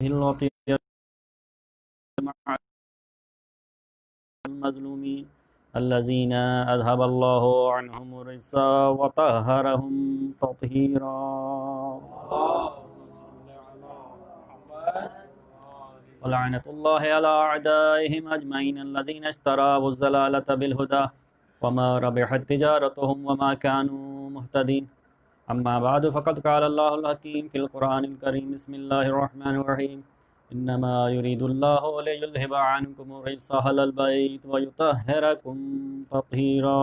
हिल्लति मज़लूमीन अल्लज़ीना अज़हबल्लाहु अन्हुम रिज्सा व तहहरहुम तत्हीरा। वलअनतुल्लाहि अला अअदाइहिम अजमईन अल्लज़ीना इश्तराउ ज़लालता बिल-हुदा वमा रबिहत तिजारतुहुम वमा कानू मुहतदीन। अम्मा बादु फ़क़द क़ाल अल्लाहुल हकीम फ़िल क़ुरआनिल करीम बिस्मिल्लाहिर रहमानिर रहीम इन्नमा युरीदुल्लाहु लियुज़हिबा अन्कुम रिज्सा अहलल बैत व युतह्हिरकुम तत्हीरा।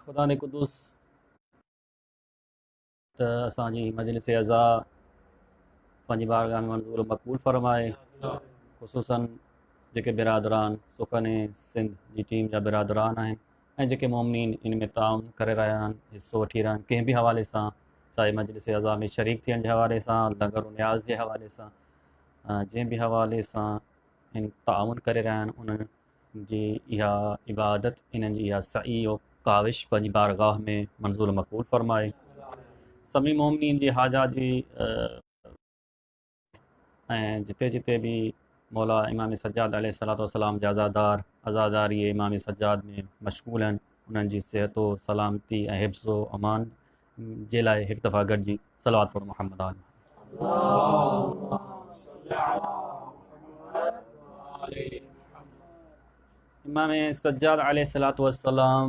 खुदा ने कुदुस त असांजी मजलिस अज़ा पंहिंजी बारगाह में मंज़ूर मक़बूल फ़रमाए। ख़ुसूसन जेके बिरादरान सुखन सिंध जी टीम जा बिरादरान आहिनि ऐं जेके मोमिनीन इन में ताउन करे रहिया आहिनि, हिसो वठी रहिया आहिनि, कंहिं बि हवाले सां, चाहे मजलिस अज़ा में शरीक थियण जे हवाले सां, लंगर न्याज़ जे हवाले सां, जंहिं बि हवाले सां इन ताउन करे रहिया आहिनि, उन्हनि जी इहा इबादत, इन्हनि जी इहा सई और काविश पंहिंजी बारगाह में मंज़ूर मक़बूल फ़रमाए। सभिनी मोमिनीन जी हाजा जी ऐं जिते जिते भी मौला इमाम सज्जाद अलैहिस्सलातु वस्सलाम जा अज़ादार ये इमाम सज्जाद में मशगूल आहिनि, उन्हनि जी सिहत सलामती ऐं हिफ्ज़ो अमान जे लाइ हिकु दफ़ा गॾिजी सलवात पढ़ो मुहम्मद आल। इमाम सज्जाद अलैहिस्सलातु वस्सलाम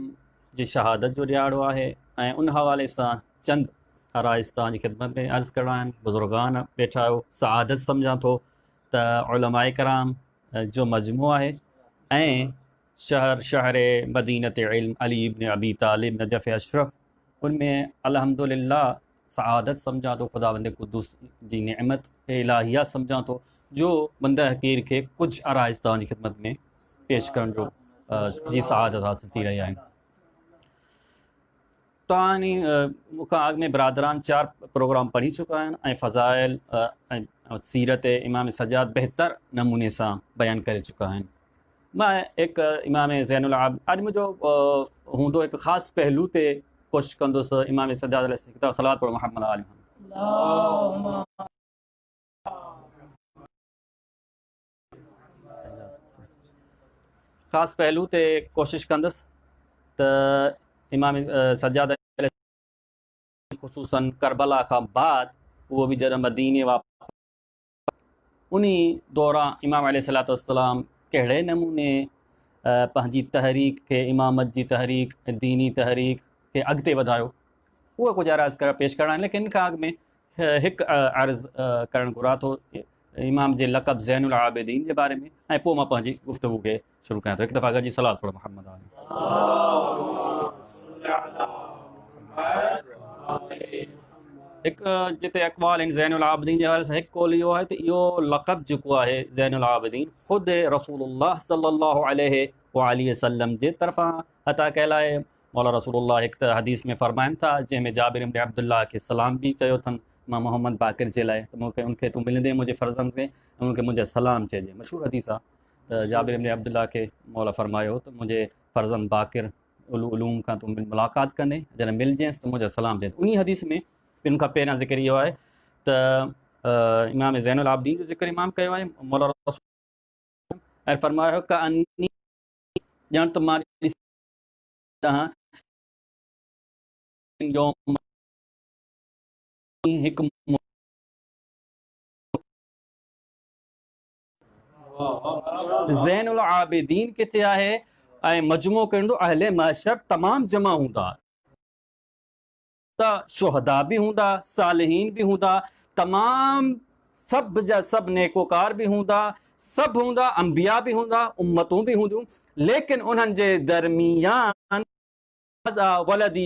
जी शहादत जो ॾियारो आहे ऐं उन हवाले सां चंद आराइस्तां जी ख़िदमत में अर्ज़ु करणा आहिनि। बुज़ुर्गान वेठा आहियो, सआदत सम्झां थो त उलमाए कराम जो मजमू आहे ऐं शहर मदीनत इल्म अली इब्न अबी तालिब नजफ़ अशरफ, उनमें अल्हम्दुलिल्लाह सआदत सम्झां थो, ख़ुदावंद कुद्दूस जी नेमत इलाहिया सम्झां थो जो बंद हक़ीर खे कुझु आराइस्तां जी ख़िदमत में पेश करण जो जी सआदत हासिल थी रही आहिनि। तानी मूंखां अॻु में बिरादरान 4 प्रोग्राम पढ़ी चुका आहिनि ऐं फ़ज़ाइल ऐं सीरत इमाम सज्जाद बहितर नमूने सां बयानु करे चुका आहिनि। मां हिकु इमाम ज़ैनुल आबिदीन अॼु मुंहिंजो हूंदो हिकु ख़ासि पहलू ते कोशिशि कंदुसि इमाम सज्जाद अलैहि सलात पढ़ो मुहम्मद आल। ख़ासि पहलू ते कोशिशि कंदुसि त इमाम सज्जाद ख़ुसूसन करबला खां बाद उहो बि जॾहिं मदीने वापसि उन दौरान इमाम अलैहिस्सलातु वस्सलाम कहिड़े नमूने पंहिंजी तहरीक खे, इमामत जी तहरीक, दीनी तहरीक खे अॻिते वधायो, उहा कुझु अर्ज़ पेश करणा आहिनि। लेकिन इन खां अॻु में हिकु अर्ज़ु करणु घुरां थो इमाम जे लक़ब ज़ैनुल आबिदीन जे बारे में, ऐं पोइ मां पंहिंजी गुफ़्तगू खे शुरू कयां थो। हिकु दफ़ा गॾिजी सलात पढ़ो मुहम्मद आल। हिकु जिते अक़वाल आहिनि ज़ैनुल आबिदीन जे हवाले सां, हिकु कौल इहो आहे त इहो लक़ब जेको आहे ज़ैनुल आबिदीन ख़ुदि रसूलुल्लाह सल्लल्लाहु अलैहि वसल्लम जे तरफ़ां अता कयल आहे। मौला रसूलुल्लाह हिकु त हदीस में फ़रमाइनि था, जंहिंमें जाबिर इब्न अब्दुल्लाह खे सलाम बि चयो अथनि, मां मोहम्मद बाक़िर जे लाइ त मूंखे उनखे तूं मिलंदे मुंहिंजे फ़र्ज़ंद खे उनखे मुंहिंजा सलाम चइजे। मशहूरु हदीस आहे त जाबिर इब्न अब्दुल्लाह खे मौला फ़रमायो त मुंहिंजे फ़र्ज़ंद बाक़िर उलूम खां तूं मुलाक़ात कंदे, जॾहिं मिलजेंसि त मुंहिंजा सलाम चइजे। उन हदीस में इन खां पहिरियां ज़िक्र इहो आहे त इमाम ज़ैनुल आबिदीन जो ज़िक्र इमाम कयो आहे मौला रसूल ऐं फ़रमायो का अन्नी ॼण त मां हिकु ज़ैनुल आबिदीन किथे आहे ऐं मजमू कंदो अहले महशर तमामु जमा हूंदा, त शुहदा बि हूंदा, सालिहीन बि हूंदा, तमामु सभु जा सभु नेकोकार बि हूंदा, सभु हूंदा, अंबिया बि हूंदा, उम्मतूं बि हूंदियूं, लेकिन उन्हनि जे दरमियान वलदी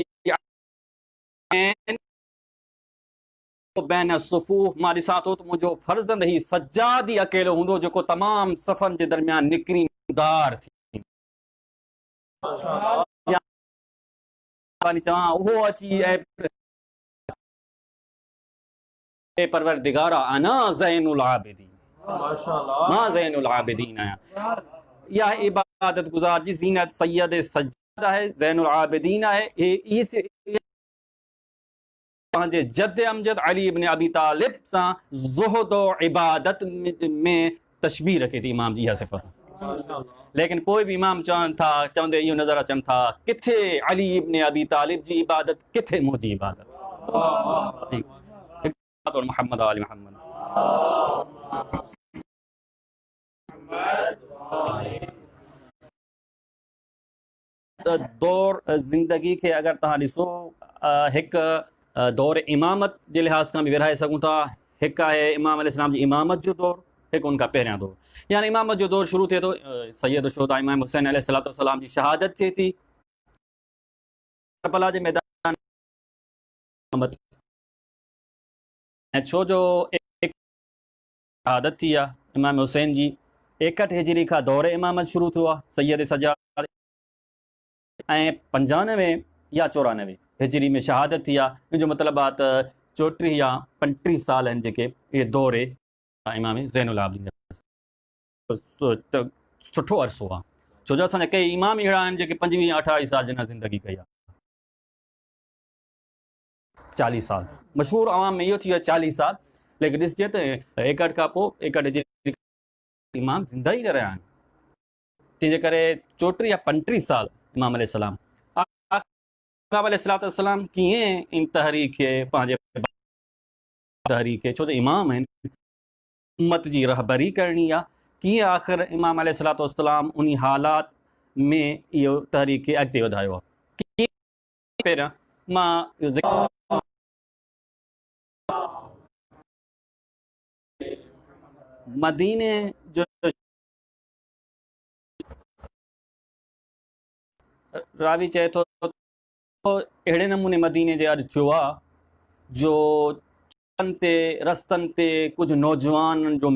बैन सुफ़ूफ़ मां ॾिसां थो त मुंहिंजो फ़र्ज़ंद ही सज्जाद ई अकेलो हूंदो जेको तमामु सफ़नि जे दरमियान निकिरी दार थी चवां उहो अची ऐं परवरदिगारा अना ज़ैनुल आबिदीन, मां ज़ैनुल आबिदीन आहियां। इहा इबादत गुज़ार जी ज़ीनत सैयद सज्जाद आहे, ज़ैनुल आबिदीन आहे। पंहिंजे जद अमजद अली इब्न अबी तालिब सां ज़ुहद और इबादत में तशबीह रखे थी इमाम जी इहा सिफ़त। लेकिन कोई भी इमाम चवनि था, चवंदे इहो नज़र अचनि था, किथे अली इब्न अबी तालिब जी इबादत, किथे मुंहिंजी इबादत। मोहम्मद आल मोहम्मद। दौर ज़िंदगी के अगर तव्हां ॾिसो, हिकु दौर इमामत जे लिहाज़ खां बि विरहाए सघूं था। हिकु आहे इमाम अलैहिस्सलाम जी इमामत जो दौर, हिकु उनखां पहिरियां दौर। यानी इमामत जो दौर शुरू थिए थो, सैयद शुहदा इमाम हुसैन अलैहिस्सलाम जी शहादत थिए थी करबला जे मैदान। ऐं छो जो शहादत थी आहे इमाम हुसैन जी, 61 हिजरी खां दौर इमामत शुरू थियो आहे सैयद सज्जाद, ऐं 95 या 94 हिजरी में शहादत थी आहे। मुंहिंजो मतिलबु आहे त 34 या 35 साल आहिनि जेके इहे दौरे इमाम ज़ैनुल आबिदीन। सुठो अरसो आहे, छो जो असांजा कई इमाम अहिड़ा आहिनि जेके 25-28 साल जिन ज़िंदगी कई आहे। 40 साल मशहूर आवाम में इहो थी वियो 40 साल, लेकिन ॾिसजे त 61 खां पोइ 61 इमाम ज़िंदा ई न रहिया आहिनि। तंहिंजे करे 34 या 35 साल इमाम अलैहिस्सलाम कीअं इन तहरीक खे पंहिंजे तहरीक खे, छो त इमाम आहिनि, उम्मत जी रहबरी करणी आहे, कीअं आख़िर इमाम अलैहिस्सलाम उन हालात में इहो तहरीक खे अॻिते वधायो आहे। पहिरियां मां मदीने जो रावी चए थो अहिड़े नमूने मदीने जे अॼु थियो आहे जो रस्तनि ते कुझु नौजवान जो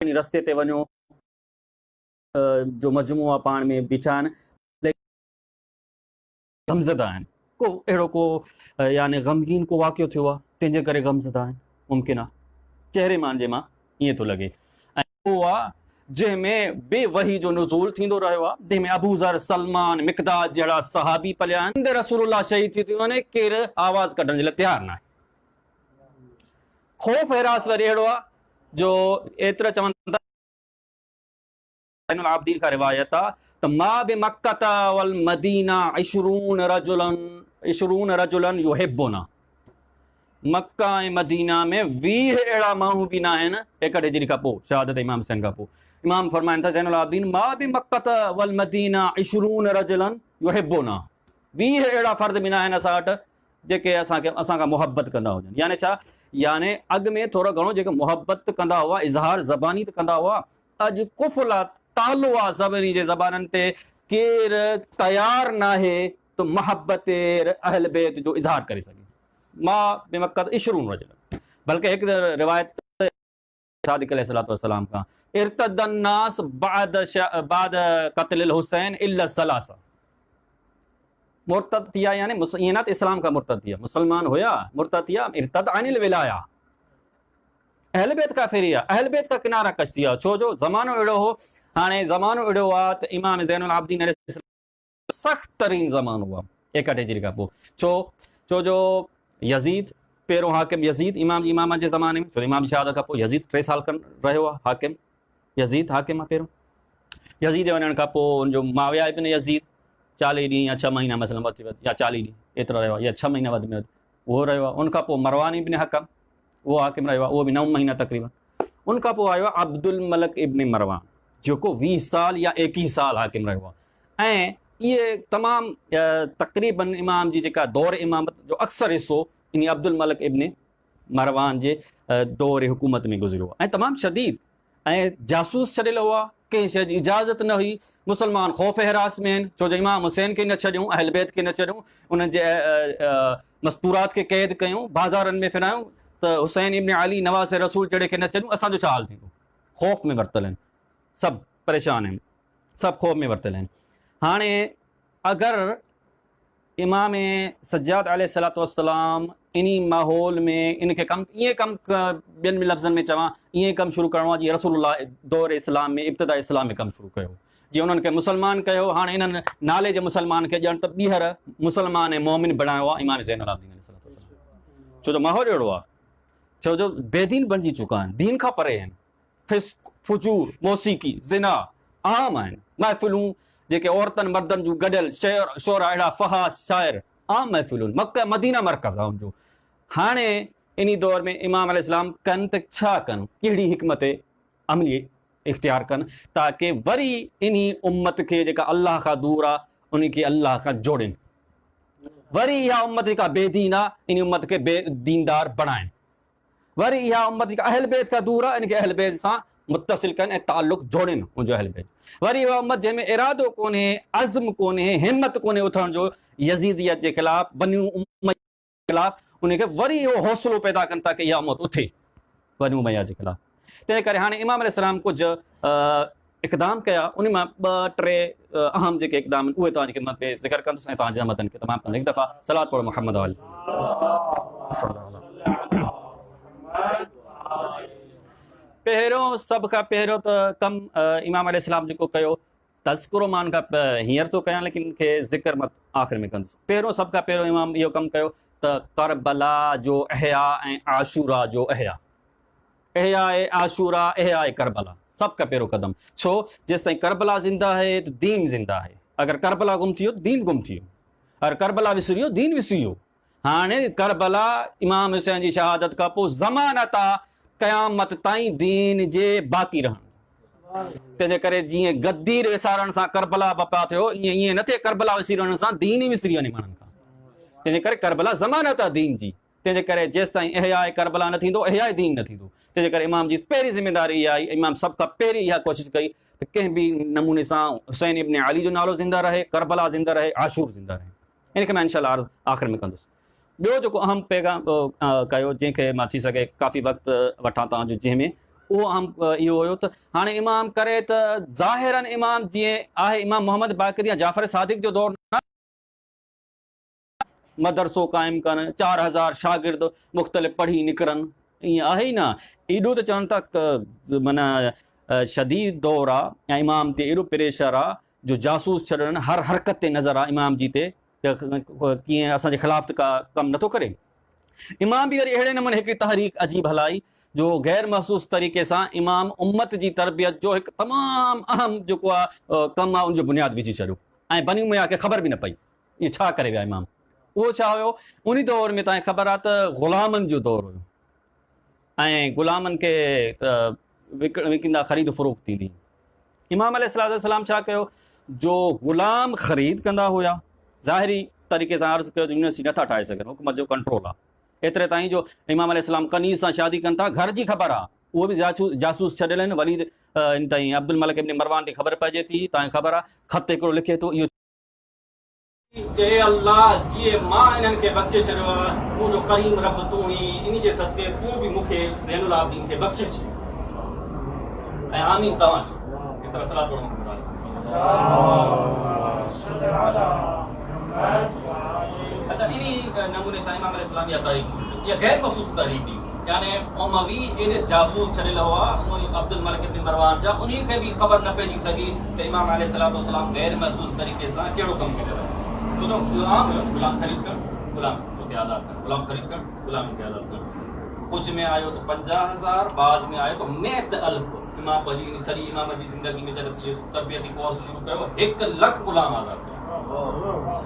रस्ते ते वञो जो मजमू आहे पाण में बीठा आहिनि, गमज़दा आहिनि। को अहिड़ो को यानी ग़मगीन को वाक़ियो थियो आहे तंहिंजे करे गमज़दा आहिनि, मुमकिन आहे चहिरे मान जे मां ईअं थो लॻे। ऐं उहो आहे जंहिंमें बेवही जो नुज़ूल थींदो रहियो आहे, जंहिंमें अबू ज़र, सलमान, मिक़दाद जहिड़ा सहाबी पलिया आहिनि। रसूलुल्लाह शहीद थी वञे, केरु आवाज़ कढण जे लाइ तयारु न आहे। ख़ौफ़ हिरास वरी अहिड़ो आहे जो एतिरा चवनि था आबिदीन खां रिवायत आहे त मा बि मक्कत वल मदीना 20 रजुलन युहिब्बुना। मक्का ऐं मदीना में 20 अहिड़ा माण्हू बि न आहिनि 61 हिजरी खां पोइ, शहादत इमाम हुसैन खां पोइ। इमाम फरमाइनि था ज़ैनुल आबिदीन मा बि मक्कत वल मदीना 20 रजुलन युहिब्बुना। 20 अहिड़ा फ़र्द बि न आहिनि असां वटि जेके असांखां मुहबत कंदा हुजनि। यानी छा, यानी अॻु में थोरो घणो जेके मुहबत कंदा हुआ, इज़हार ज़बानी त कंदा हुआ, अॼु कुफ़ुल आहे, तालो आहे सभिनी जे ज़बाननि ते, केरु तयारु न आहे त मुहबत अहल बैत जो इज़हार करे सघे। मां बेमक़द 20 रजुलन, बल्कि हिकु रिवायत सादिक़ अलैहिस्सलाम खां इर्तदन नास बाद क़त्ल हुसैन इल्ला सलासा। मुर्तद थिया, यानी ईअं न त इस्लाम खां मुर्तद थिया, मुसलमान हुया मुर्तद थिया, इर्तद अनिल विलाया, अहल बैत काफ़िरी आहे, अहल बैत खां किनारा कश थी विया। छो जो ज़मानो अहिड़ो हो, हाणे ज़मानो अहिड़ो आहे त इमाम ज़ैनुल आबिदीन सख़्तु तरीन ज़मानो आहे 61 हिजरी खां पोइ। छो जो यज़ीद पहिरों हाकिम, यज़ीद इमाम जी इमाम जे ज़माने में, छो इमाम जी शहादत खां पोइ यज़ीद 3 साल रहियो आहे हाकिम। यज़ीद हाकिम आहे पहिरों। यज़ीद जे वञण खां पोइ हुनजो माविया इब्न यज़ीद 40 ॾींहं या 6 महीना मसलन वधि वधि, या 40 ॾींहं एतिरा रहियो आहे, या 6 महीना वधि में वधि उहो रहियो आहे। उनखां पोइ मरवान इब्न हकम उहो हाकिम रहियो आहे, उहो बि 9 महीना तक़रीबन। उनखां पोइ आयो आहे अब्दुल मलिक इब्न मरवान, जेको 20 साल या 21 साल हाकिम रहियो आहे। ऐं इहे तमामु तक़रीबन इमाम जी जेका दौर इमामत जो अक्सर हिसो इन अब्दुल मलिक इब्न मरवान जे दौर हुकूमत में गुज़रियो आहे। ऐं तमामु शदीद ऐं जासूस छॾियल हुआ, कंहिं शइ जी इजाज़त न हुई। मुसलमान ख़ौफ़ हिरास में आहिनि, छो जो इमाम हुसैन खे न छॾियूं, अहल बैत खे न छॾियूं, उन्हनि जे मस्तूरात खे क़ैद कयूं, बाज़ारनि में फिरायूं, त हुसैन इब्न अली नवाज़ रसूल जहिड़े खे न छॾियूं, असांजो छा हाल थींदो। ख़ौफ़ में वरितल आहिनि, सभु परेशान आहिनि, सभु ख़ौफ़ में वरितल आहिनि। हाणे अगरि इमाम सज्जाद अलैहिस्सलाम इन्ही माहौल में इनखे ईअं कमु ॿियनि लफ़्ज़नि में चवां, ईअं कमु शुरू करिणो आहे जीअं रसूलुल्लाह दौर इस्लाम में, इब्तिदा इस्लाम में कमु शुरू कयो। जीअं उन्हनि खे मुसलमान कयो, हाणे इन्हनि नाले जे मुसलमान खे ॼण त ॿीहर मुसलमान ऐं मोमिन बणायो आहे इमाम ज़ैनुल आबिदीन अलैहिस्सलाम। छो जो माहौल अहिड़ो आहे, छो जो बेदीन बणिजी चुका आहिनि, दीन खां परे आहिनि, फिस्क फुजूर मौसीकी ज़िना आम आहिनि, महफ़िलूं जेके औरतनि मर्दनि जूं गॾियल शेर शोरा अहिड़ा फ़हाश शाइर आम महफ़िलूं, मक्का मदीना मरकज़ आहे हुनजो। हाणे इन दौर में इमाम अलैहिस्सलाम कनि त छा कनि, कहिड़ी हिकमत अमली इख्तियार कनि ताकी वरी इन उम्मत खे जेका अल्लाह खां दूर आहे उन खे अल्लाह खां जोड़नि, वरी इहा उम्मत जेका बेदीन आहे इन उम्मत खे बेदीनदार बणाइनि, वरी इहा उम्मत जेका अहल बैत खां दूर आहे इन खे अहल बैत सां मुत्तसिल कनि ऐं ताल्लुक़ जोड़नि मुंहिंजो अहल बैत। वरी उहा उम्मत जंहिंमें इरादो कोन्हे, अज़्म कोन्हे, हिम्मत कोन्हे उथण जो यज़ीदियत जे ख़िलाफ़, बनी उमैया जे ख़िलाफ़, उनखे वरी इहो हौसलो पैदा कनि ताकी इहा उम्मत उथे बनी उमैया जे ख़िलाफ़। तंहिं करे हाणे इमाम अलैहिस्सलाम कुझु इक़दाम कया, उन मां 2-3 अहम जेके इक़दाम आहिनि उहे तव्हांजी ख़िदमत में ज़िक्र कंदुसि ऐं तव्हांजे मदन खे तमामु कंदुसि। हिकु दफ़ा सलात पढ़ो मुहम्मद वाली। पहिरियों सभ खां पहिरियों त कमु इमाम अलैहिस्सलाम जेको कयो, तज़कुरो मान खां हींअर थो कयां लेकिन खे ज़िक्र मां आख़िर में कंदुसि। पहिरियों सभ खां पहिरियों इमाम इहो कमु कयो त करबला जो अहया ऐं आशूरा जो अहया, अहया ए आशूरा, अहया ए करबला, सभ खां पहिरियों क़दम। छो जेसि ताईं करबला ज़िंदा आहे त दीन ज़िंदा आहे, अगरि करबला गुम थी वियो त दीन गुम थी वियो, अगरि करबला विसरी वियो दीन विसरी वियो। हाणे करबला इमाम हुसैन जी शहादत खां पोइ ज़मानत आहे क़यामत ताईं दीन जे बाक़ी रहण। तंहिंजे करे जीअं गद्दीर विसारण सां करबला बपा थियो, ईअं न थिए करबला विसरण सां दीन ई विसरी वञे माण्हुनि खां। तंहिंजे करे करबला ज़मानत आहे दीन जी। तंहिंजे करे जेसि ताईं अहया करबला न थींदो, अहया दीन न थींदो। तंहिंजे करे इमाम जी पहिरीं ज़िम्मेदारी इहा आई, इमाम सभ खां पहिरीं इहा कोशिशि कई त कंहिं बि नमूने सां हुसैन इब्न अली जो नालो ज़िंदा रहे, करबला ज़िंदा रहे, आशूर ज़िंदा रहे। इनखे मां इंशाअल्लाह अर्ज़ आख़िर में कंदुसि। ॿियो जेको अहम पैगाम कयो, जंहिंखे मां थी सघे काफ़ी वक़्तु वठां तव्हांजो, जंहिंमें उहो अहम इहो हुयो त हाणे इमाम करे त ज़ाहिरन इमाम जीअं आहे इमाम मोहम्मद बाक़र या जाफ़र सादिक जो दौर न, मदरसो क़ाइमु कनि, 4000 शागिर्द मुख़्तलिफ़ पढ़ी निकिरनि, ईअं आहे ई न। एॾो त चवनि था माना शदीद दौर आहे ऐं इमाम ते एॾो प्रेशर आहे जो जासूस छॾणु हर हरकत ते नज़र आहे इमाम जी ते, त कीअं असांजे ख़िलाफ़ त का कमु नथो करे। इमाम बि वरी अहिड़े नमूने हिकिड़ी तहरीक अजीब हलाई जो गैर महसूस तरीक़े सां इमाम उम्मत जी तरबियत जो हिकु तमामु अहम जेको आहे कमु आहे उनजो बुनियादु विझी छॾियो ऐं बनी उमैया खे ख़बर बि न पई इहो छा करे विया इमाम। उहो छा हुयो, उन दौर में तव्हांखे ख़बर आहे त ग़ुलामनि जो दौर हुयो ऐं ग़ुलामनि खे विकिणींदा, ख़रीद फ़रोख़्त थींदी। इमाम अलैहिस्सलाम छा कयो, जो ग़ुलाम ख़रीद कंदा हुआ, ज़ाहिरी तरीक़े सां अर्ज़ु कयो त यूनिवर्सिटी नथा ठाहे सघनि, हुकूमत जो कंट्रोल आहे। एतिरे ताईं जो इमाम अलैहिस्सलाम कनीज़ सां शादी कनि था, घर जी ख़बर आहे, उहो बि जासूस छॾियल आहिनि। वलीद इन ताईं अब्दुल मलिक इब्न मरवान खे ख़बर पइजे थी, तव्हांखे ख़बर आहे ख़त हिकिड़ो लिखे थो, इहो चए अल्लाह जीअं मां इन्हनि खे बख़्शे छॾियो आहे, मुंहिंजो करीम रब तूं ई, इन जे सदके तूं बि मूंखे ज़ैनुल आबिदीन खे बख़्शे छॾ ऐं आमीन तव्हां चओ। केतिरा सलात पढ़ो। अच्छा, इन नमूने सां इमाम अलैहिस्सलाम इहा तारीख़ शुरू कई, इहा गैर महसूस तारीख़ हुई, यानी उमवी एॾे जासूस छॾियल हुआ अब्दुल मलिक इब्न मरवान जा, उन खे बि ख़बर न पइजी सघी त इमाम अलैहिस्सलाम गैर महसूस तरीक़े सां कहिड़ो कमु करे रहिया। छो त इहो आम हुयो, ग़ुलाम ख़रीद कर, ग़ुलाम खे आज़ादु कर, ग़ुलाम ख़रीद कर, ग़ुलाम खे आज़ादु कर। कुझु में आयो त 50,000, बाज़ में आयो त 100,000। इमाम जी सॼी इमाम जी ज़िंदगी में जॾहिं इहो तरबियती कोर्स शुरू कयो, 1 लख ग़ुलाम आज़ादु कयो।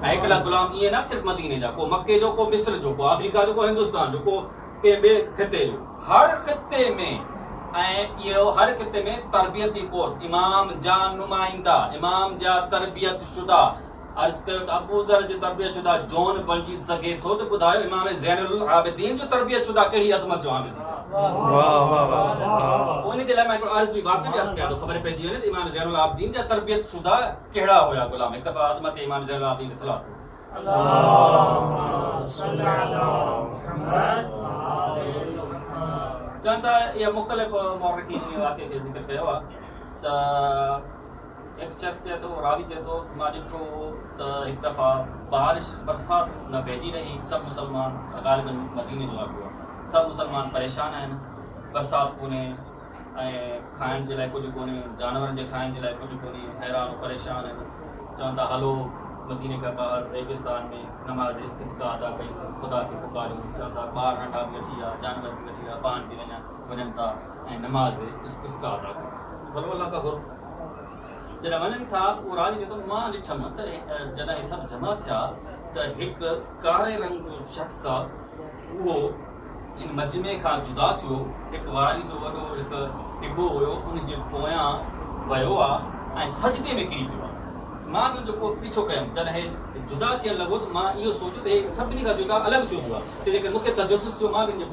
ऐं 1 लख ग़ुलाम ईअं न सिर्फ़ु मदीने जा, को मके जो, को मिस्र जो, को अफ्रीका जो, को हिंदुस्तान जो, को कंहिं ॿिए खिते जो, हर खिते में। ऐं इहो हर खिते में तरबियती कोर्स, इमाम जा नुमाइंदा, इमाम जा तरबियत शुदा। अर्ज़ कयो त अबू ज़र जो तरबियत शुदा जॉन बणिजी सघे थो त ॿुधायो इमाम ज़ैनुल आबिदीन जो तरबियत शुदा कहिड़ी अज़मत जो आमिल थी। उन जे लाइ मां हिकिड़ो अर्ज़ बि वाक़ई बि अर्ज़ कयां थो, ख़बर पइजी वञे त इमाम ज़ैनुल आबिदीन जा तरबियत शुदा कहिड़ा हुया ग़ुलाम। हिकु दफ़ा अज़मत इमाम ज़ैनुल आबिदीन खे सलात चवनि था, इहा मुख़्तलिफ़ मौरख़ीन वाक़े खे ज़िक्र कयो आहे त हिकु शख़्स चए थो, रावी चए थो, मां ॾिठो त हिकु दफ़ा बारिश बरसाति न पइजी रही, सभु मुसलमान ग़ालिबन मदीने जो इलाइक़ो आहे, सभु मुसलमान परेशान आहिनि, बरसाति कोन्हे, खाइण जे लाइ कुझु कोन्हे, जानवरनि जे खाइण जे लाइ कुझु कोन्हे, हैरान परेशान आहिनि। चवनि था हलो मदीने खां ॿाहिरि रेगिस्तान में नमाज़ इस्तिस्का अदा कयूं, ख़ुदा खे पुकारियूं। चवनि था ॿार नंढा बि वठी विया, जानवर बि वठी विया, पाण बि वञनि था ऐं नमाज़ इस्तिस्का अदा कयूं। भलो अलाह का गुरु जॾहिं वञनि था उहो रावी चए थो मां ॾिठमि त जॾहिं हे सभु जमा थिया त हिकु कारे रंग जो शख़्स आहे, उहो इन मजमे खां जुदा थियो, हिकु वारी जो वॾो हिकु टिबो हुयो, उनजे पोयां वियो आहे ऐं सजदे में किरी पियो आहे। मां बि जेको पीछो कयुमि, जॾहिं जुदा थियणु लॻो त मां इहो सोचियो त हे सभिनी खां जुदा अलॻि छो थियो आहे, त जेके मूंखे तजसुस थियो मां बि हिनजे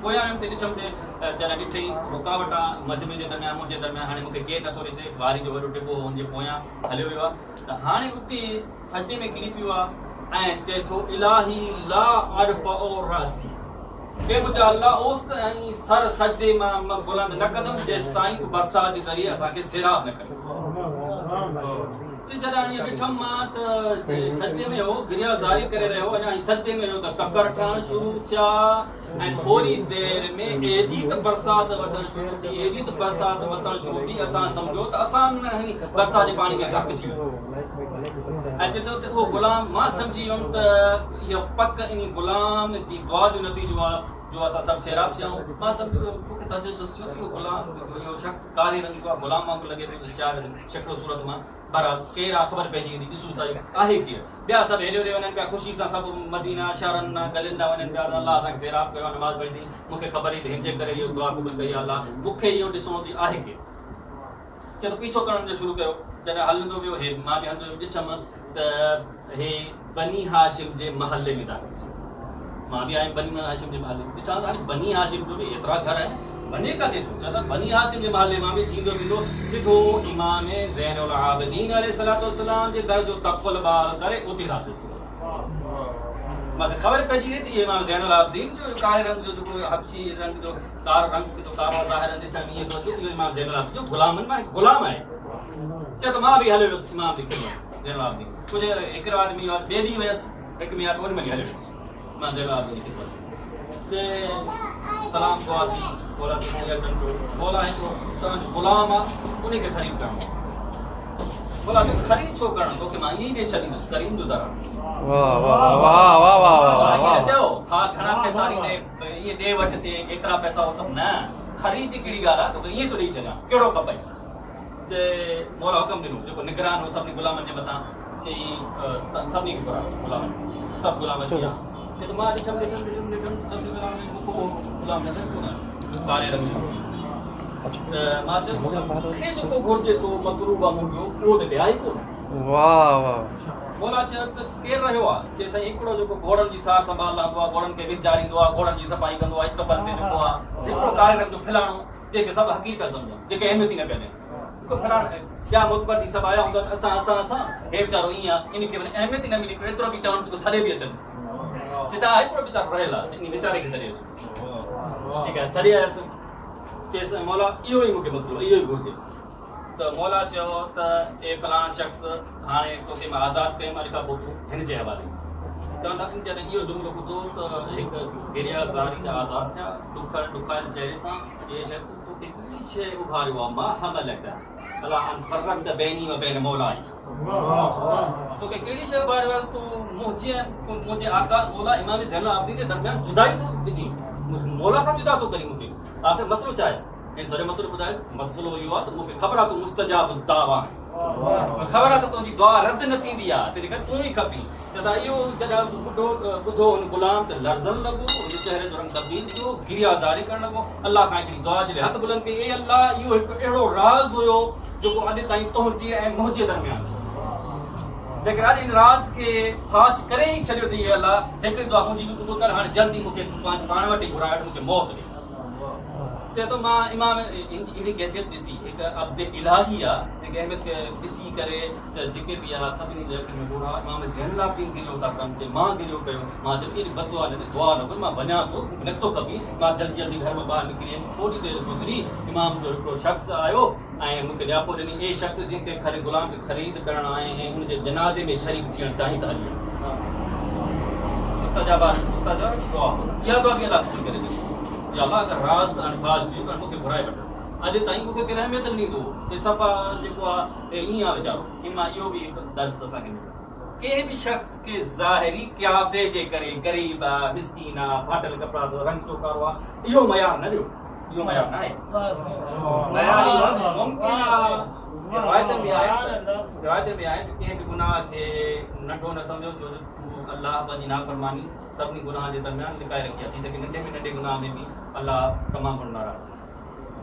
पोयां आयुमि त ॾिठमि त जॾहिं ॾिठई रुकावट आहे मजमे जे दरमियान मुंहिंजे दरमियान, हाणे मूंखे केरु नथो ॾिसे, वारी जो वॾो टिबो हो हुनजे पोयां हलियो वियो आहे, त हाणे उते सजदे में किरी पियो आहे ऐं चए थो इलाही ला अरफ़अ रासी, हे मुंहिंजा अल्लाह ओस ताईं सर सजदे मां बुलंद न कंदुमि जेसि ताईं बरसाति जे ज़रिए असांखे सिराब न करे। जॾहिं ईअं ॾिठमि मां त सजदे में हो गिरियाज़ारी करे रहियो, अञा सजदे में हो त ककर ठहणु शुरू थिया ऐं थोरी देरि में एॾी त बरसाति वठणु शुरू थी, एॾी त बरसाति वसणु शुरू थी, असां सम्झो त असां बरसाति जे पाणी में गर्क थी वियो। ऐं चए थो त उहो गुलाम, मां सम्झी वियुमि त इहो पक इन गुलाम जी दुआ जो नतीजो आहे जो असां सभु सैराब थिया आहियूं। मां सम्झो मूंखे तजसुस थियो इहो गुलाम, इहो शख़्स कारे रंग जो आहे, गुलाम वांगुरु लॻे थो शायदि शक्ल सूरत मां, पर केरु आहे ख़बर पइजी वेंदी, ॾिसूं था आहे केरु। ॿिया सभु हेॾे होॾे वञनि पिया ख़ुशी सां, सभु मदीना शहरनि न गलियुनि न वञनि पिया, अलाह असांखे सैराब कयो आहे, नमाज़ पढ़ी थी, मूंखे ख़बर ई हिन जे करे इहो दुआ क़बूल कई आहे, अलाह मूंखे इहो ॾिसणो थी आहे केरु। चए थो पीछो करण जो शुरू कयो, जॾहिं हलंदो वियो हे मां बि हलंदो ॾिठमि त हे बनी हाशिम जे महले में दाख़िल थियो। मां बि आयुमि बनी हाशिम जे महले में, ॾिठां त हाणे बनी हाशिम जो बि एतिरा घर आहिनि, वञे किथे थो, चवंदा बनी हाशिम जे महले मां बि थींदो वेंदो सिधो इमाम ज़ैनुल आबिदीन अलैहिस्सलातु वस्सलाम जे घर जो तक़ुल ॿार करे उते दाख़िल थियो। मूंखे ख़बर पइजी वई त इहे इमाम ज़ैनुल आबिदीन जो कारे रंग जो जेको हबशी रंग जो कारो रंग जो कारो ज़ाहिर ॾिसण ईअं थो अचे, इहो इमाम ज़ैनुल आबिदीन जो गुलामनि मां गुलाम आहे। चए त मां बि हलियो वियुसि इमाम जे ख़िदमत ज़ैनुल आबिदीन, कुझु हिकिड़ो आदमी ॿिए ॾींहुं वियसि, हिकु में उन में हलियो वियुसि मां ज़ैनुल आबिदीन जी ख़िदमत ते सलाम दुआ थी, बोला बोला हिकिड़ो तव्हांजो गुलाम आहे उनखे ख़रीद करिणो आहे। बोला ख़रीद छो करणु, तोखे मां ईअं ॾेई छॾींदुसि करीम जो दर। चयो हा घणा पैसा ॾींदे, ईअं ॾे वठि थिए, एतिरा पैसा हो त न, ख़रीद जी कहिड़ी ॻाल्हि आहे, तोखे ईअं थो ॾेई छॾियां, कहिड़ो खपे। चए मौला हुकम ॾिनो, जेको निगरान हो सभिनी गुलामनि जे मथां, चई सभिनी खे घुरायो, गुलामनि सभु गुलाम अची विया। तो मां ॾिठमि सभिनी गुलाम नज़र कोन आयो कारे रंग जो, मां मूंखे जेको घुरिजे थो मतलूब आहे मुंहिंजो उहो त ॾिया ई कोन्हे। वाह वाह। बोला चयो त केरु रहियो आहे, चए साईं हिकिड़ो जेको घोड़नि जी सार संभाल रहंदो आहे, घोड़नि खे विचारींदो आहे, घोड़नि जी सफ़ाई कंदो आहे, इस्तबल ते जेको आहे हिकिड़ो कारे रंग जो फलाणो, जंहिंखे सभु हक़ीर पिया सम्झनि, जेके अहमियत ई न पिया ॾियनि, फलाण ॿिया मुतबती सभु आया हूंदा त असां हे वीचारो ईअं आहे, इनखे वरी अहमियत ई न मिली, एतिरो बि चवनि सॾे बि अचनि, चए हिकिड़ो वीचारो रहियल आहे, इन वीचारे खे सॾे अचो, ठीकु आहे सॾे आयसि। चएसि मौला इहो ई मूंखे मतिलबु इहो ई घुरिजे। त मौला चयो त ए फलाण शख़्स हाणे तोखे मां आज़ादु कयुमि, अॼु खां पोइ तूं हिन जे हवाले। चवंदा जॾहिं इहो जुमिलो ॿुधो त हिकु गिरियाज़ारी जा आज़ादु थिया, ॾुखायल चहिरे सां, इहे शख़्स तोखे कहिड़ी शइ उभारियो आहे, मां हमल लॻा अलाह अन फर्रक़त बैनी व बैन मौलाई, तोखे कहिड़ी शइ उभारियो आहे, तूं मुंहिंजे आका मौला इमाम ज़ैनुल आबिदीन जे दरमियान जुदाई थो विझी, मौला खां जुदा थो करी मूंखे। आख़िर मसइलो छा आहे, हिन सॼो मसइलो ॿुधाए। मसइलो इहो आहे त मूंखे ख़बर आहे तूं मुस्तजाब दावा आहे, ख़बर आहे त तुंहिंजी दुआ रद्द न थींदी आहे, तंहिंजे करे तूं ई खपी। चवंदा इहो जॾहिं ॿुधो हुन गुलाम त लर्ज़ण लॻो, हुन चहिरे जो रंग तब्दील थियो, गिरियाज़ारी करणु लॻो, अलाह खां हिकिड़ी दुआ जे लाइ हथ बुलंद कई, ए अलाह इहो हिकु अहिड़ो राज़ हुयो जेको अॼु ताईं तुंहिंजे ऐं मुंहिंजे दरमियान, लेकिन अॼु इन राज़ खे फाश करे ई छॾियो अथई, अलाह हिकिड़ी दुआ मुंहिंजी बि क़बूल कर, हाणे जल्दी मूंखे पाण वटि ई घुराए, मूंखे मौत ॾे। चए थो मां इमाम इनजी कैफ़ियत ॾिसी, हिकु अब्द इलाही आहे, हिकु अहमियत खे ॾिसी करे त जेके बि आहे सभिनी जे अखियुनि में ॻोढ़ा, इमाम ज़ैनुल आबिदीन गिरियो था कनि, चए मां गिरियो कयो, मां चयो एॾी बददुआ न दुआ न कर, मां वञा थो, मूंखे नथो खपे, मां जल्दी जल्दी घर मां ॿाहिरि निकिरी वियुमि। थोरी देरि गुज़री, इमाम जो हिकिड़ो शख़्स आयो ऐं मूंखे ॾियापो ॾिनी, ए शख़्स जंहिंखे गुलाम खे ख़रीद करणु आए ऐं हुनजे जनाज़े में शरीक थियणु चाहिनि था, हली इहा दुआ बि अलाह क़बूल करे ॾिनी, या अलाह अगरि राज़ फाश थियो त मूंखे घुराए वठो, अॼु ताईं मूंखे केरु अहमियत न ॾींदो ते सभु जेको आहे ईअं आहे वीचारो। मां इहो बि हिकु दर्स असांखे मिलियो, कंहिं बि शख़्स खे ज़ाहिरी क़ियाफ़े जे करे ग़रीब आहे, मिसकीन आहे, फाटल कपिड़ा अथव, रंग चोकारो आहे, इहो मयार न ॾियो, इहो मयार न आहे। मुमकिन आहे रिवायतुनि में आहे त कंहिं बि गुनाह खे नंढो न सम्झो, छो जो अल्लाह पंहिंजी नाफ़रमानी सभिनी गुनाह जे दरमियान लिकाए रखी आहे। थी सघे नंढे में नंढे गुनाह में बि अल्लाह तमामु घणो नाराज़ थिए।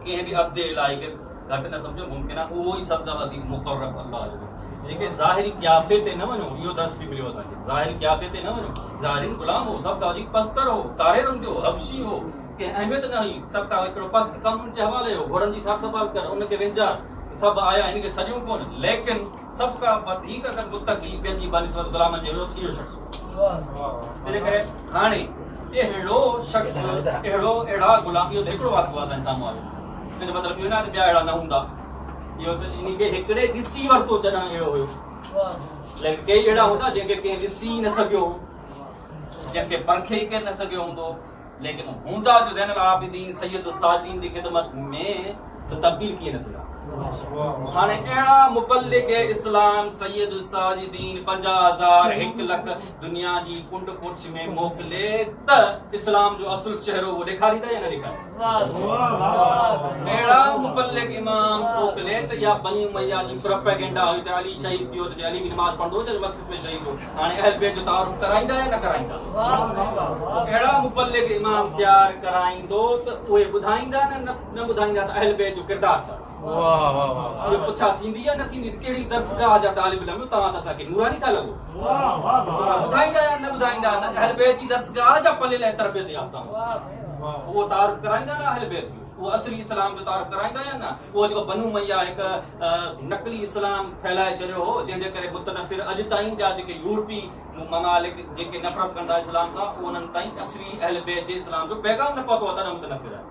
कंहिं बि अब्दे इलाही खे घटि न सम्झो, मुमकिन आहे उहो ई सभु खां वधीक मुक़ररब अल्लाह जो। जेके ज़ाहिरी क़ियाफ़े ते न वञो, इहो दर्स बि मिलियो असांखे, ज़ाहिरी क़ियाफ़े ते न वञो। ज़ाहिरी गुलाम हो, सभु खां वधीक पस्तर हो, कारे रंग जो, हबशी हो, कंहिं अहमियत न हुई, सभु खां हिकिड़ो पस्त कमु जे हवाले हो, घोड़नि जी सार संभाल कर, उनखे वेझा सभु आया, हिनखे सॼियूं कोन, लेकिन सभु खां वधीक अगरि मुतक़ी पंहिंजी बानिस्बत गुलामनि जे विरोध इहो शख़्स हो। तंहिंजे करे हाणे अहिड़ो शख़्स, अहिड़ा गुलाम, इहो त हिकिड़ो वाक़िओ असांजे साम्हूं आयो, हिनजो मतिलबु इहो न आहे त ॿिया अहिड़ा न हूंदा, इहो इनखे हिकिड़े ॾिसी वरितो जॾहिं अहिड़ो हुयो। लेकिन कई अहिड़ा हूंदा जंहिंखे कंहिं ॾिसी न सघियो, जंहिंखे परखे ई केरु न सघियो हूंदो, लेकिन हूंदा जो ज़ैनुल आबिदीन सैयद साजिदीन जी ख़िदमत में त तब्दील कीअं न थींदा। हाणे अहिड़ा मुबल्लिग इस्लाम सैयद साजिदीन 50,000 1 लख दुनिया जी कुंड कुछ में मोकिले त इस्लाम जो असुल चेहरो वो ॾेखारींदा या न ॾेखारींदा? अहिड़ा मुबल्लिग इमाम मोकिले त या बनी उमैया जी प्रोपेगेंडा हुई त अली शहीद थियो त अली बि नमाज़ पढ़ंदो जो मस्जिद में शहीद हो, हाणे अहल बैत जो तारुफ कराईंदा या न कराईंदा? अहिड़ा मुबल्लिग इमाम तयार कराईंदो त उहे ॿुधाईंदा न ॿुधाईंदा त अहल बैत जो किरदार छा? ये पुछा थींदी या न थींदी? कहिड़ी दर्सगाह जा तालिब इल्म तव्हां त असांखे नूरानी था लॻो, ॿुधाईंदा या न ॿुधाईंदा त अहल बैत जी दर्सगाह जा पलियल ऐं तरबियत याफ़्ता उहो तारुफ कराईंदा न अहल बैत जो, उहो असली इस्लाम जो तारुफ कराईंदा या न? उहो जेको बनू मैया हिकु नकली इस्लाम फैलाए छॾियो हो, जंहिंजे करे मुतनफ़िर अॼु ताईं जा जेके यूरोपी ममालिक जेके नफ़रत कंदा इस्लाम सां, उन्हनि ताईं असली अहल बैत जे इस्लाम जो पैगाम न पहुतो आहे, तॾहिं मुतनफ़िर आहे।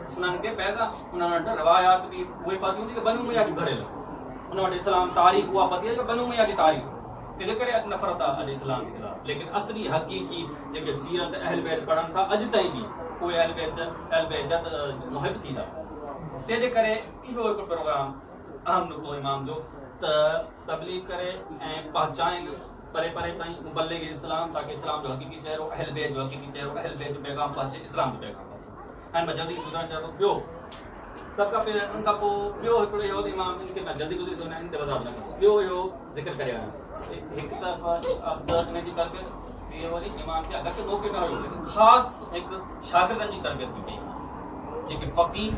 उन्हनि खे पैगाम, उन्हनि वटि रवायात बि उहे पती हूंदी कि बनू मैया जी भरियल, उन वटि इस्लाम तारीख़ उहा पती आहे कि बनू मैया जी तारीख़, तंहिंजे करे अॼु नफ़रत आहे अॼु इस्लाम जे ख़िलाफ़। लेकिन असली हक़ीक़ी जेके सीरत अहल बैत पढ़नि था अॼु ताईं बि, उहे अहल बैत जा मुहिब थी था। तंहिंजे करे इहो हिकु प्रोग्राम अहम नुक़्तो इमाम जो त तबलीग करे ऐं पहुचाइनि परे परे ताईं मुबल्लिग इस्लाम, ताकि इस्लाम जो हक़ीक़ी चेहरो, अहल बैत जो हक़ीक़ी चेहरो, अहल बैत जो पैगाम पहुचे, इस्लाम जो पैगाम पहुचे। ऐं मां जल्दी ॿुधाइणु चाहियां थो ॿियो, सभ खां पहिरियों उन खां पोइ ॿियो हिकिड़ो इहो इमाम, इनखे मां जल्दी गुज़री थो वञां, इन ते वधारो न कंदो, ॿियो इहो ज़िक्र करे आहियां। हिकु तरफ़ इन जी तरबियत, ॿियो वरी इमाम खे घटि मौक़े न हुयो, लेकिन ख़ासि हिकु शागिर्दनि जी तरबियत बि कई, जेके फ़क़ीह,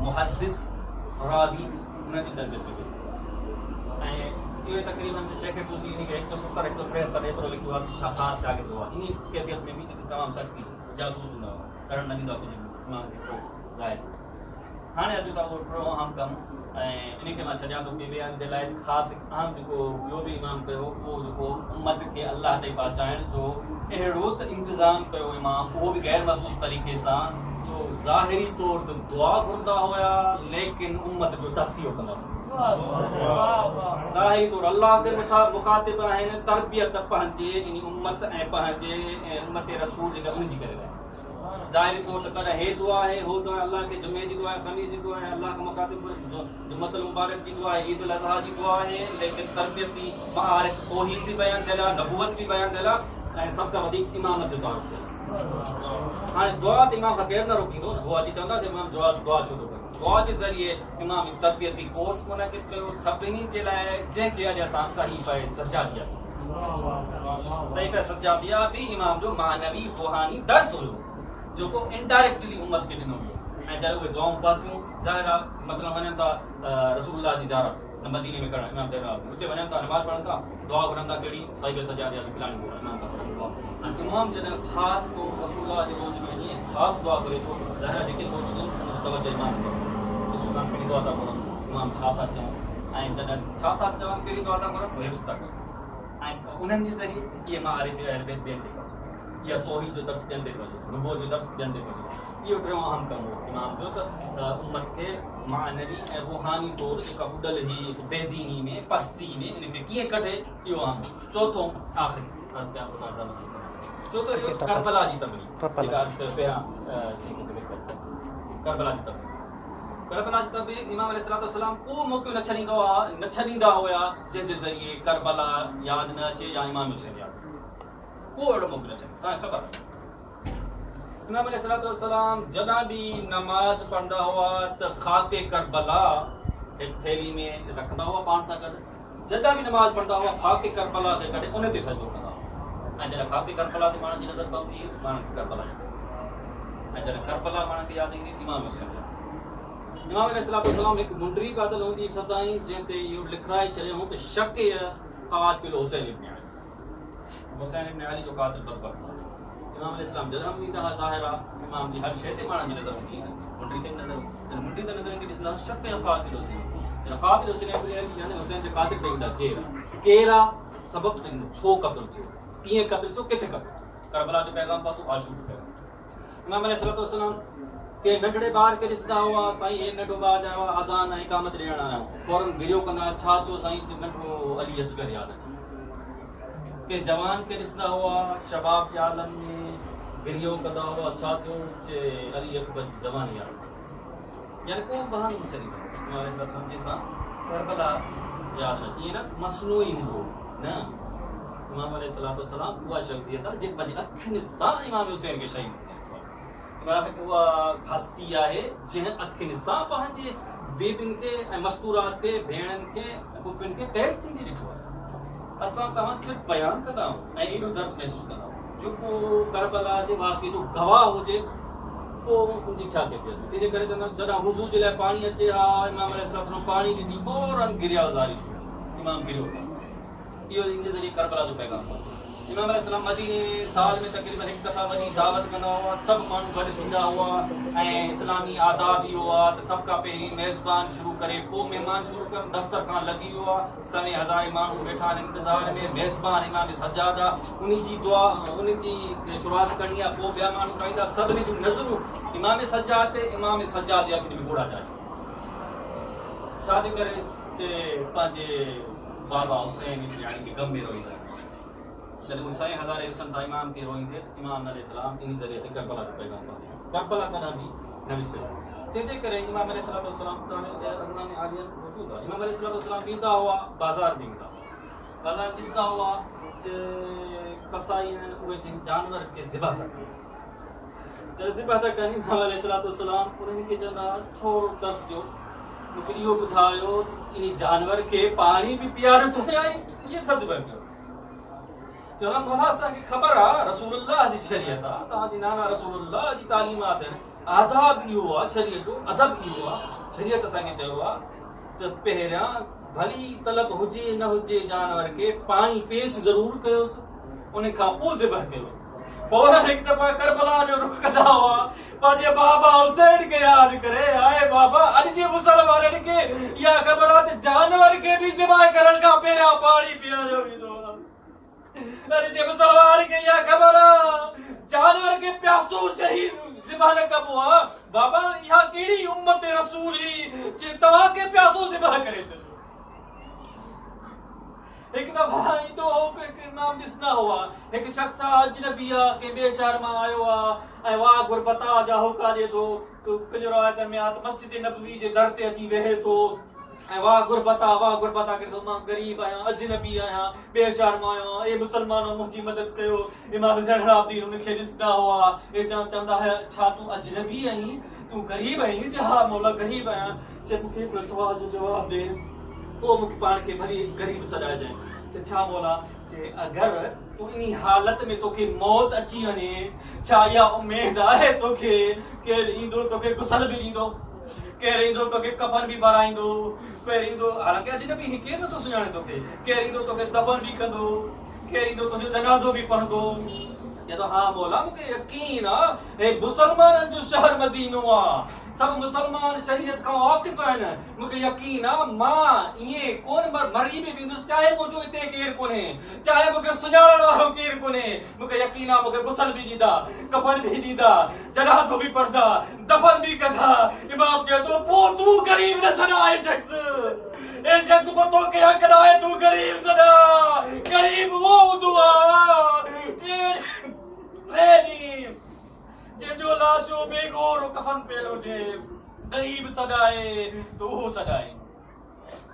मुहद्दिस, रावी, उन्हनि जी तरबियत बि कई। ऐं इहो तक़रीबन शेख तूसी इन खे 170 173 एतिरो लिखियो आहे, ख़ासि शागिर्द हुआ। इन कैफ़ियत में बि तमामु सख़्ती जासूस हूंदा हुआ, करणु न ॾींदा कुझु इमाम खे पोइ ज़ाहिर। हाणे अचूं था उहो हिकिड़ो अहम कमु, ऐं इन खे मां छॾियां थो कि ॿिए जे लाइ ख़ासि अहम जेको ॿियो बि इमाम कयो, उहो जेको उम्मत खे अल्लाह ताईं पहुचाइण जो अहिड़ो त इंतज़ाम कयो इमाम, उहो बि गैर महसूस तरीक़े सां, जो ज़ाहिरी तौर ते दुआ घुरंदा हुया, लेकिन उम्मत जो तज़कियो कंदा हुआ। ज़ाहिरी तौर अल्लाह के मुखातिब आहिनि, तरबियत पंहिंजे इन उम्मत ऐं पंहिंजे उम्मत रसूल जेका उनजी करे रहिया। ज़ाहिरी तौर ते कॾहिं हे दुआ आहे, हो दुआ अल्लाह के जुमे जी दुआ आहे, ख़मीस जी दुआ आहे, अल्लाह के मुखातिब जुम्मतुल मुबारक जी दुआ आहे, ईद उल अज़हा जी दुआ आहे, लेकिन तरबियती मआरिफ तौहीद भी बयान थियल आहे, नबूवत भी बयान थियल आहे, ऐं सभ खां वधीक इमामत जो तारुफ थियल आहे। हाणे दुआ त इमाम खां केरु न रोकींदो, दुआ जी चवंदा इमाम दुआ छो थो करे, दुआ जे ज़रिए इमाम तरबियती कोर्स मुनक़िद कयो सभिनी जे लाइ, जंहिंखे अॼु असां सही पे सजादिया, सही पे सजादिया बि इमाम जो मानवी रूहानी दर्स हुयो, जेको इनडायरेक्टली उम्मत खे ॾिनो वियो। ऐं जॾहिं उहे दुआऊं पढ़ियूं, ज़ाहिर आहे मसलन वञनि था रसूलुल्लाह जी ज़ियारत मदीने में करणु, इमाम ज़ैनुल उते वञनि था, नमाज़ पढ़नि था, दुआ घुरनि था, कहिड़ी सही पे सजादिया बि फिलानी इमाम था पढ़नि दुआ। ऐं इमाम जॾहिं ख़ासि तौर रसूलुल्लाह जे रोज़ में ईअं ख़ासि दुआ करे थो, ज़ाहिर आहे जेके रोज़ हुजनि तवजो इमाम खे रसूलुल्लाह कहिड़ी दुआ था करनि, इमाम छा था चवनि, ऐं जॾहिं छा था चवनि, कहिड़ी दुआ था करनि, हिफ़्ज़ था कनि, ऐं उन्हनि जे ज़रिए इहे मारिफ़ अहल बैत ॿियनि ते पहुचे, या तौहीद जो दर्स ॿियनि ते पहुचे, रुबो जो दर्स ॿियनि ते पहुचे। इहो टियों अहम कमु हो इमाम जो, त उम्मत खे मानवी ऐं रूहानी तौर जेका उॾल ही बेदीनी में, पस्ती में, इनखे कीअं कढे, इहो अहम। चोथों आख़िरी चोथों इहो करबला जी तबलीग, जेका पहिरां करबला जी तबलीग। करबला जी तब इमाम अलैहिस्सलाम को मौक़िफ़ न छॾींदा हुआ जंहिंजे ज़रिए करबला यादि न अचे या इमाम हुसैन यादि को अहिड़ो मौक़िफ़ न छॾे असांखे ख़बर। इमाम अलैहिस्सलाम जॾहिं बि नमाज़ पढ़ंदा हुआ त ख़ाके करबला हिकु थैली में रखंदा हुआ पाण सां गॾु। जॾहिं बि नमाज़ पढ़ंदा हुआ ख़ाके करबला ते कढे उन ते सजदो कंदा हुआ ऐं जॾहिं ख़ाके करबला ते माण्हुनि जी नज़र पवंदी त माण्हुनि खे करबला यादि ऐं जॾहिं करबला माण्हुनि खे यादि ईंदी इमाम हुसैन इमाम अलैहिस्सलाम हिकु मुंडरी पातल हूंदी सदाईं जंहिं ते इहो लिखाए छॾियऊं त शक क़ातिल हुसैन इब्न अली जो क़ातिल बदबख़्त इमाम अलैहिस्सलाम जॾहिं बि ईंदा हुआ ज़ाहिर आहे इमाम जी हर शइ ते माण्हुनि जी नज़र हूंदी मुंडरी ते नज़र मुंडरी ते नज़र ईंदी ॾिसंदा शक क़ातिल हुसैन क़ातिल हुसैन इब्न अली यानी हुसैन जे क़ातिल ते ईंदा केरु आहे सबबु छो क़त्ल थियो कीअं क़त्ल थियो किथे क़त्ल थियो करबला जो पैगाम पहुतो आशूर पैगाम इमाम अलैहिस्सलाम के नंढड़े ॿार खे ॾिसंदा हुआ साईं हे नंढो ॿार चयो अज़ान ऐं इक़ामत ॾियण आया फौरन गिरियो कंदा छा थियो साईं नंढो अली असगर यादि अचे के जवान खे ॾिसंदा हुआ शबाब जे आलम में गिरियो कंदा हुआ छा थियो जे अली अकबर जवान यादि यानी को बहानो न छॾींदो जंहिंसां करबला यादि न ईअं न मसनूई हूंदो न इमाम अलैहिस्सलाम उहा शख़्सियत आहे जेकी पंहिंजी अखियुनि सां इमाम हुसैन खे शहीद उहा हस्ती आहे जंहिं अखियुनि सां पंहिंजे बेबियुनि खे ऐं मस्तूरात खे भेणनि खे पुफियुनि खे क़ैद थींदी ॾिठो आहे। असां तव्हां सिर्फ़ु बयानु कंदा आहियूं ऐं एॾो दर्द महसूसु कंदा आहियूं जो को करबला जे वाक़े जो गवाह हुजे पोइ उनजी छा कैफ़ियत तंहिंजे करे जॾहिं वुज़ू जे लाइ पाणी अचे हा इमाम अलैहिस्सलाम पाणी ॾिसी फौरन गिरिया ज़ारी इमाम गिरियो इहो इन जे ज़रिए करबला जो पैगाम पहुतो। इमाम अलैहिस्सलाम मदीने साल में तक़रीबन हिकु दफ़ा वॾी दावत कंदा हुआ सभु माण्हू गॾु थींदा हुआ ऐं इस्लामी आदाब इहो आहे त सभ खां पहिरीं मेज़बान शुरू करे पोइ महिमान शुरू कनि दस्तरखान लॻी वियो आहे सवे हज़ारे माण्हू वेठा आहिनि इंतज़ार में मेज़बान इमाम सजाद आहे उन जी दुआ उन जी शुरूआति करणी आहे पोइ ॿिया माण्हू खाईंदा सभिनी जूं नज़रूं इमाम सजाद ते इमाम सजाद जे अखियुनि में घोड़ा जाए छा जे करे ते पंहिंजे बाबा हुसैन यानी कि गम में रोईंदा जॾहिं उहे सवे हज़ारे ॾिसनि था इमाम खे रोईंदे इमाम अलैहिस्सलाम इन ज़रिए ते करबला जो पैगाम पहुतो करबला कॾहिं बि न विसरियो तंहिंजे करे इमाम अलैहिस्सलाम मौजूदु आहे इमाम अलैहिस्सलाम ईंदा हुआ बाज़ार में ईंदा बाज़ार ॾिसंदा हुआ कसाई आहिनि उहे जिन जानवर खे ज़िबह था कनि जॾहिं ज़िबह था कनि इमाम अलैहिस्सलाम उन्हनि खे चवंदा थोरो दर्स ॾियो मूंखे इहो ॿुधायो इन जानवर खे पाणी बि पीआरियो थो या इहे छा ज़िबह कयो चवंदा मौला असांखे ख़बर आहे रसूलुल्लाह जी शरीयत आहे तव्हांजी नाना रसूलुल्लाह जी तालीमात आहिनि आदाब इहो आहे शरीयत जो अदब इहो आहे शरीयत असांखे चयो आहे त पहिरियां भली तलब हुजे न हुजे जानवर खे पाणी पेश ज़रूरु कयोसि उन खां पोइ ज़िबह कयो फौरन हिकु दफ़ा करबला जो रुख कंदा हुआ पंहिंजे बाबा हुसैन खे यादि करे आए बाबा अॼु जे मुसलमाननि खे इहा ख़बर आहे त जानवर खे बि ज़िबह करण खां पहिरियां पाणी पीआरियो वेंदो आहे अरे जे मुसलमान खे इहा ख़बर आहे जानवर खे प्यासो शहीद ज़िबह न कबो आहे बाबा इहा कहिड़ी उम्मत रसूल हुई जे तव्हांखे प्यासो ज़िबह करे छॾियो हिकु दफ़ा ईंदो हो हिकु इमाम ॾिसंदा हुआ हिकु शख़्स अजनबी आहे कंहिं ॿिए शहर मां आयो आहे ऐं वाह गुरबता जा होका ॾिए थो कुझु रवायतनि में आहे त मस्जिद नबवी जे दर ते अची वेहे थो ऐं वाह गुरबता करे थो मां ग़रीब आहियां अजनबी आहियां ॿिए शहर मां आहियां ए मुसलमानो मुंहिंजी मदद कयो इमाम ज़ैनुल आबिदीन हुनखे ॾिसंदा हुआ हे चवंदा हुआ छा तूं अजनबी आहीं तूं ग़रीब आहीं चए हा मौला ग़रीब आहियां चए मूंखे हिकिड़ो सुवाल जो जवाबु ॾे पोइ मूंखे पाण खे भली ग़रीब सॾाइजांइ चए छा मौला चए अगरि तूं इन हालत में तोखे मौत अची वञे छा इहा उमेद आहे तोखे केरु ईंदो तोखे गुसल बि ॾींदो केरु ईंदो तोखे कफन बि भराईंदो केरु ईंदो हालांकि अजनबी केरु नथो सुञाणे तोखे केरु ईंदो तोखे दफ़न बि कंदो केरु ईंदो तुंहिंजो जनाज़ो बि पढ़ंदो चए थो हा मौला मूंखे यकीन आहे हे मुसलमाननि जो शहर मदीनो आहे सभु मुसलमान शरीयत खां वाक़िफ़ आहिनि मूंखे यकीन आहे मां ईअं कोन मरी बि वेंदुसि चाहे मुंहिंजो हिते केरु कोन्हे चाहे मूंखे सुञाणण वारो केरु कोन्हे मूंखे यकीन आहे मूंखे गुसल बि ॾींदा कफन बि ॾींदा जनाज़ो बि पढ़ंदा दफ़न बि कंदा इमाम चए थो पोइ तूं ग़रीब न सॾाए शख़्स पोइ तोखे हक़ न आहे तूं ग़रीब सॾा ग़रीब उहो हूंदो आहे जंहिंजो लाशो बेगोर कफन पियल हुजे गरीब सदाए तो वो सदाए।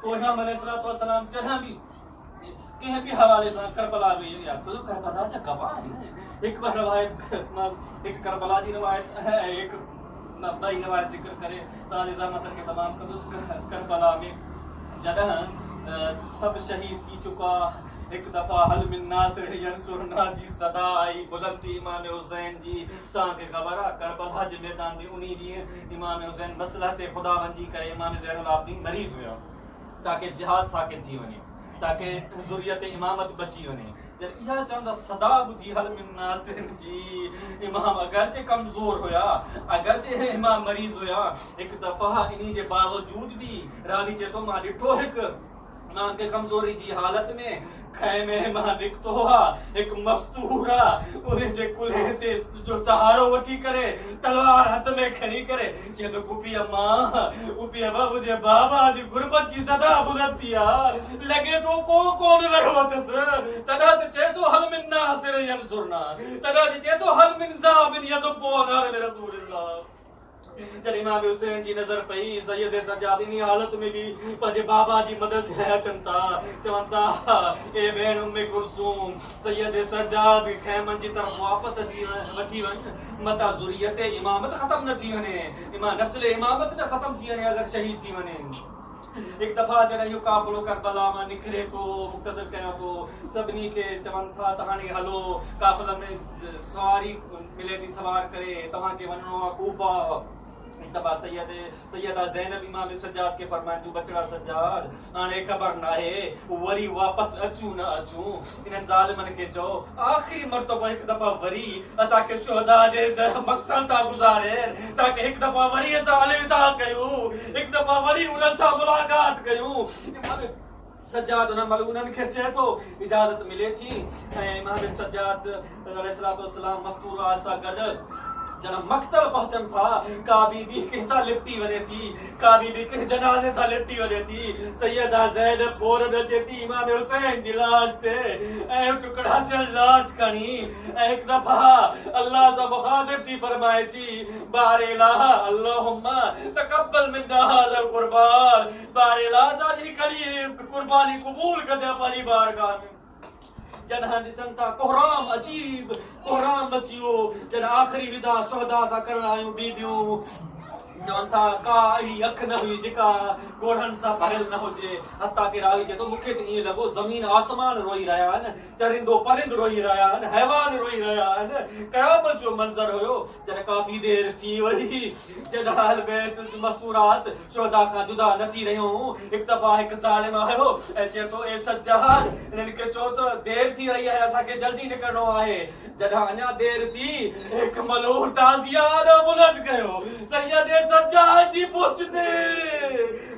तो इमाम अलैहिस्सलाम जहां भी कहीं भी हवाले से करबला में या तो करबला जा गवाह है। एक बार रवायत एक करबला की रवायत है, एक नबी रवायत जिक्र करे तालिजा मतलब के तमाम कर उस करबला में जदा सब शहीद थी चुका, एक दफा हल मिन नासिर यंसुरना जी सदा आई बुलंदी इमाम हुसैन जी ताके खबर करबला जे मैदान में उन्हीं दी इमाम हुसैन मसलहत खुदाबंदी का इमाम ज़ैनुल आबिदीन मरीज हुआ ताकि जिहाद साकित थी वने, ताकि ज़ुर्रियत इमामत बची वने। जब इहा चंदा सदा बुझी हल मिन नासिर जी इमाम अगरचे कमजोर होया, अगरचे इमाम मरीज होया, एक दफा इन्हीं के बावजूद भी रावी जे तो मां डिठो एक इमाम के कमजोरी जी हालत में खैमे मां निकतो हुआ एक मस्तूरा उन्हें जे कुल्हे ते जो सहारो वठी करे तलवार हाथ में खड़ी करे जे तो कुपिया मां उपिया बाबू जे बाबा जी गुरबत जी सदा बुलंदिया लगे तो को कौन रहवत से तदा ते तो हल मिन नासिर यंसुरना तदा ते तो हल मिन जाबिन यज़ुब्बु नार रसूलुल्लाह। जब इमाम हुसैन जी नजर पई सैयद सज्जाद इन्हीं हालत में भी पंहिंजे बाबा जी मदद है चवंता ए भेण उम्मे कुलसूम सैयद सज्जाद खैमन जी तरफ वापस अची वठी वन मता ज़ुर्रियत इमामत खत्म न थी वने, नस्ल इमामत न खत्म थी वने अगर शहीद थी वने। एक दफा जॾहिं इहो काफ़िलो करबला मां निकिरे थो मुख़्तसर कयां तो सभिनी खे चवनि था त हाणे हलो काफ़िले में सवारी मिले थी सवार करे तव्हांखे वञिणो आहे कूफा। एक दफा सैयदा ज़ैनब इमाम सज्जाद के फरमाए तू बचड़ा सज्जाद हाणे खबर ना है वरी वापस अचूं न अचूं इन्हनि ज़ालिमनि खे चओ आखिरी मर्तबा एक दफा वरी असां के शुहदा जे मक़तल था गुज़ारे ताकि एक दफा वरी असां अलविदा कयूं, एक दफा वरी उन्हनि सां मुलाक़ात कयूं। सज्जाद उन मलूनन के चए तो इजाजत मिले थी ऐं इमाम सज्जाद अलैहिस्सलाम मस्तूरा सां गॾु जना मक्तल पहुंचन था का बीबी के सा लिपटी वने थी, का बीबी के जनाजे सा लिपटी वने थी। सैयदा ज़ैनब फौरन अचे थी इमाम हुसैन जी लाश ते ऐं टुकड़ा चल लाश खणी एक दफा अल्लाह सा मुखातिब थी फरमाए थी बारेला अल्लाहुम्मा तकब्बल मिन्ना हाज़ल कुर्बान बारेला साजी खड़ी कुर्बानी कबूल कर दे अपनी बारगाह में। जन ॾिसनि था कोहराम अजीब कोहराम मचियो जन आख़िरी विदा शुहदा सां करण आयूं बीबियूं चवनि था का अहिड़ी अख न हुई जेका ॻोढ़नि सां भरियल न हुजे। हता के रावी चए थो मूंखे त ईअं लॻो ज़मीन आसमान रोई रहिया आहिनि, चरिंदो परिंद रोई रहिया आहिनि, हैवान रोई रहिया आहिनि। क़यामत जो मंज़र हुयो जॾहिं काफ़ी देर थी वई जॾहिं अहल बैत मस्तूरात शुहदा खां जुदा न थी रहियूं। हिकु दफ़ा हिकु ज़ालिम आयो ऐं चए थो ए सज्जाद इन्हनि खे चओ त देर थी रही आहे असांखे जल्दी निकिरणो आहे। जॾहिं अञा देर थी हिकु मलूर ताज़िया बुलंद कयो सैयद सज्जाद जी पुष्ट ते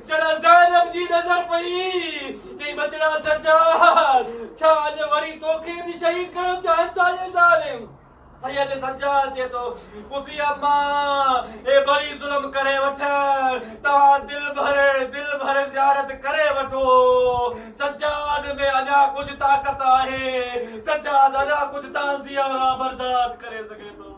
जॾहिं ज़ैनब जी नज़र पई चई बचड़ा सज्जाद छा अॼु वरी तोखे बि शहीद करणु चाहिनि था ये ज़ालिम। सैयद सज्जाद चए थो पुफी अम्मा ए बड़ी ज़ुल्म करे वठ तव्हां दिल भरे ज़ियारत करे वठो। सज्जाद में अञा कुझु ताक़त आहे, सज्जाद अञा कुझु ताज़िया बर्दाश्त करे सघे थो।